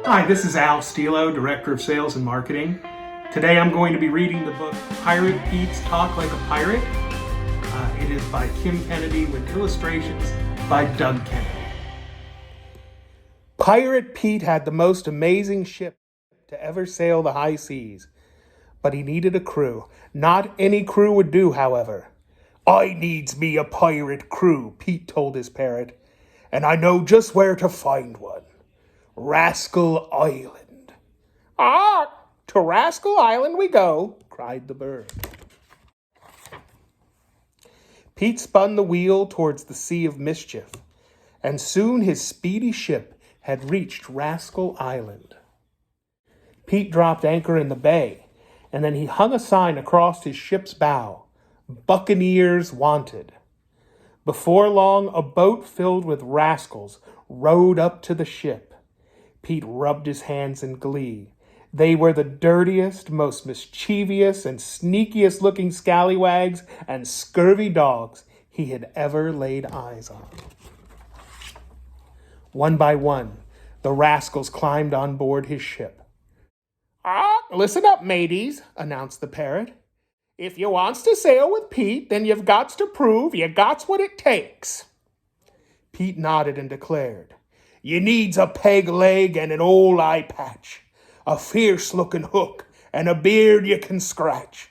Hi, this is Stilo, Director of Sales and Marketing. Today I'm going to be reading the book Pirate Pete's Talk Like a Pirate. It is by Kim Kennedy with illustrations by Doug Kennedy. Pirate Pete had the most amazing ship to ever sail the high seas, but he needed a crew. Not any crew would do, however. "I needs me a pirate crew," Pete told his parrot, "and I know just where to find one. Rascal Island." "Ah, to Rascal Island we go," cried the bird. Pete spun the wheel towards the Sea of Mischief, and soon his speedy ship had reached Rascal Island. Pete dropped anchor in the bay, and then he hung a sign across his ship's bow, "Buccaneers Wanted." Before long, a boat filled with rascals rowed up to the ship. Pete rubbed his hands in glee. They were the dirtiest, most mischievous, and sneakiest looking scallywags and scurvy dogs he had ever laid eyes on. One by one, the rascals climbed on board his ship. "Listen up, mateys," announced the parrot. "If you wants to sail with Pete, then you've got to prove you got what it takes." Pete nodded and declared, "You needs a peg leg and an old eye patch, a fierce-looking hook, and a beard you can scratch.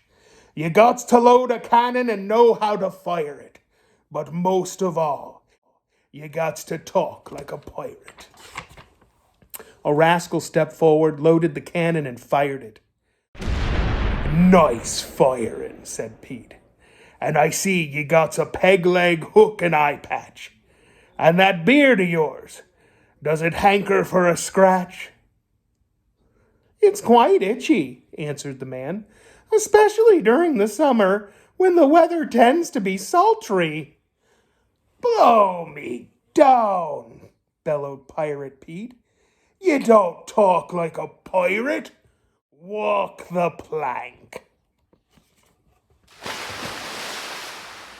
You gots to load a cannon and know how to fire it. But most of all, you gots to talk like a pirate." A rascal stepped forward, loaded the cannon, and fired it. "Nice firing," said Pete. "And I see you gots a peg leg, hook, and eye patch. And that beard of yours, does it hanker for a scratch?" "It's quite itchy," answered the man, "especially during the summer when the weather tends to be sultry." "Blow me down," bellowed Pirate Pete. "You don't talk like a pirate. Walk the plank."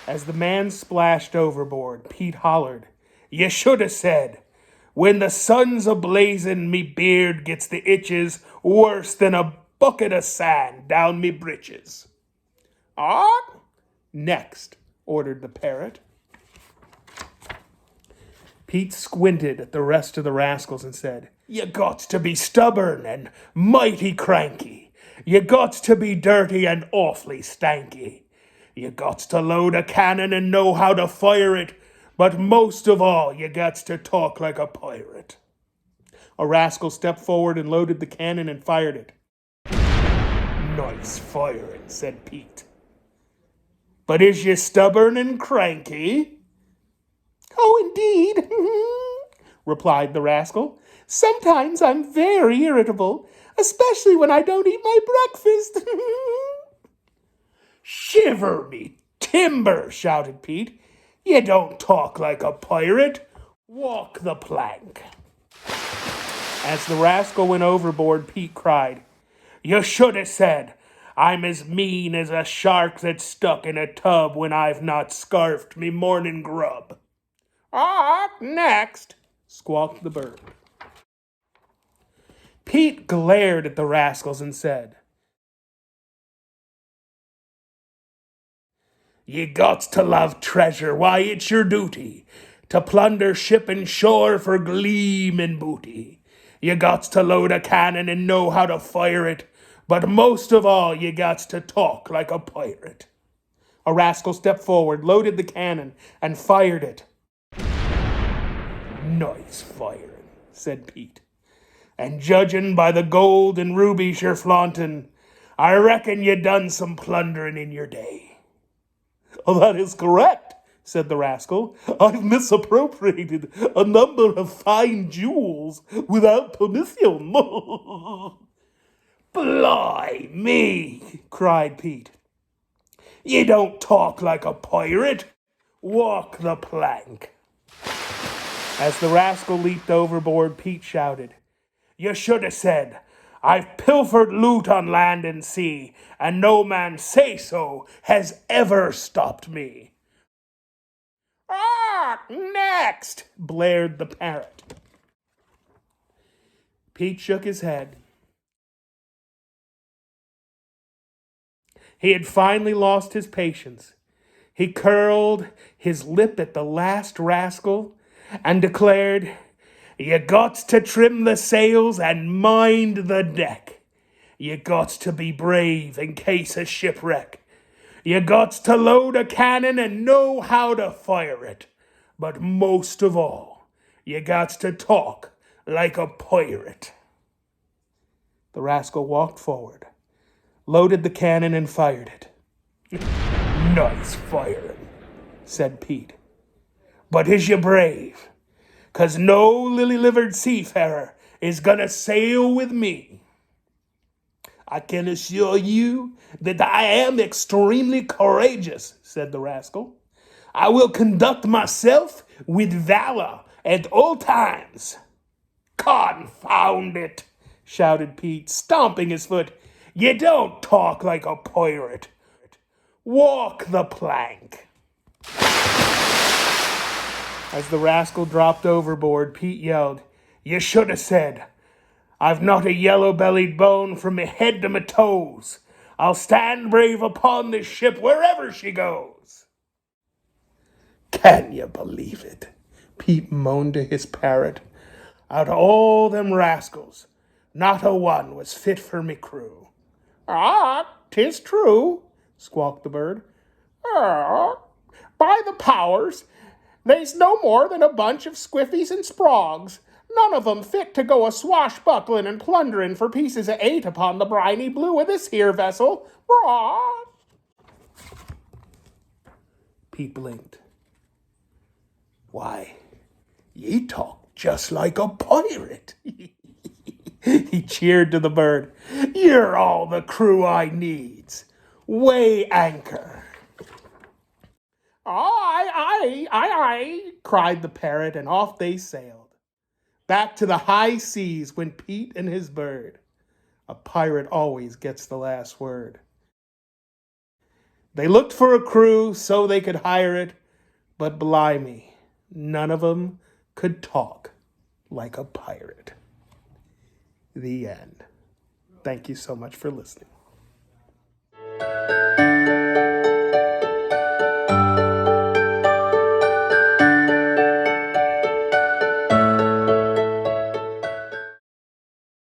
As the man splashed overboard, Pete hollered, "You should have said, when the sun's a-blazin', me beard gets the itches worse than a bucket of sand down me britches." "Next," ordered the parrot. Pete squinted at the rest of the rascals and said, "You gots to be stubborn and mighty cranky. You gots to be dirty and awfully stanky. You gots to load a cannon and know how to fire it. But most of all, you gots to talk like a pirate." A rascal stepped forward and loaded the cannon and fired it. "Nice firing," said Pete. "But is you stubborn and cranky?" "Oh, indeed," replied the rascal. "Sometimes I'm very irritable, especially when I don't eat my breakfast." "Shiver me timber," shouted Pete. "You don't talk like a pirate. Walk the plank." As the rascal went overboard, Pete cried, "You should have said, I'm as mean as a shark that's stuck in a tub when I've not scarfed me morning grub." Next," squawked the bird. Pete glared at the rascals and said, "You gots to love treasure, why it's your duty to plunder ship and shore for gleamin' booty. You gots to load a cannon and know how to fire it, but most of all, you gots to talk like a pirate." A rascal stepped forward, loaded the cannon, and fired it. "Nice firing," said Pete. "And judgin' by the gold and rubies you're flauntin', I reckon you done some plunderin' in your day." "That is correct," said the rascal. "I've misappropriated a number of fine jewels without permission." "Blimey," cried Pete. "You don't talk like a pirate. Walk the plank." As the rascal leaped overboard, Pete shouted, "You should have said, I've pilfered loot on land and sea, and no man say so has ever stopped me. Ah, next, blared the parrot. Pete shook his head. He had finally lost his patience. He curled his lip at the last rascal and declared, "You got to trim the sails and mind the deck. You got to be brave in case of shipwreck. You got to load a cannon and know how to fire it. But most of all, you got to talk like a pirate." The rascal walked forward, loaded the cannon, and fired it. "Nice firing," said Pete. "But is you brave? 'Cause no lily-livered seafarer is gonna sail with me." "I can assure you that I am extremely courageous," said the rascal. "I will conduct myself with valor at all times." "Confound it!" shouted Pete, stomping his foot. "You don't talk like a pirate. Walk the plank." As the rascal dropped overboard, Pete yelled, "You should have said, I've not a yellow-bellied bone from me head to my toes. I'll stand brave upon this ship wherever she goes." "Can you believe it?" Pete moaned to his parrot. "Out of all them rascals, not a one was fit for me crew." "Ah, 'tis true," squawked the bird. "By the powers, they's no more than a bunch of squiffies and sprogs, none of 'em fit to go a swashbuckling and plundering for pieces of 8 upon the briny blue of this here vessel." Pete blinked. "Why, ye talk just like a pirate." He cheered to the bird. "You're all the crew I needs. Weigh anchor." Aye, cried the parrot, and off they sailed. Back to the high seas went Pete and his bird. A pirate always gets the last word. They looked for a crew so they could hire it, but blimey, none of 'em could talk like a pirate. The end. Thank you so much for listening.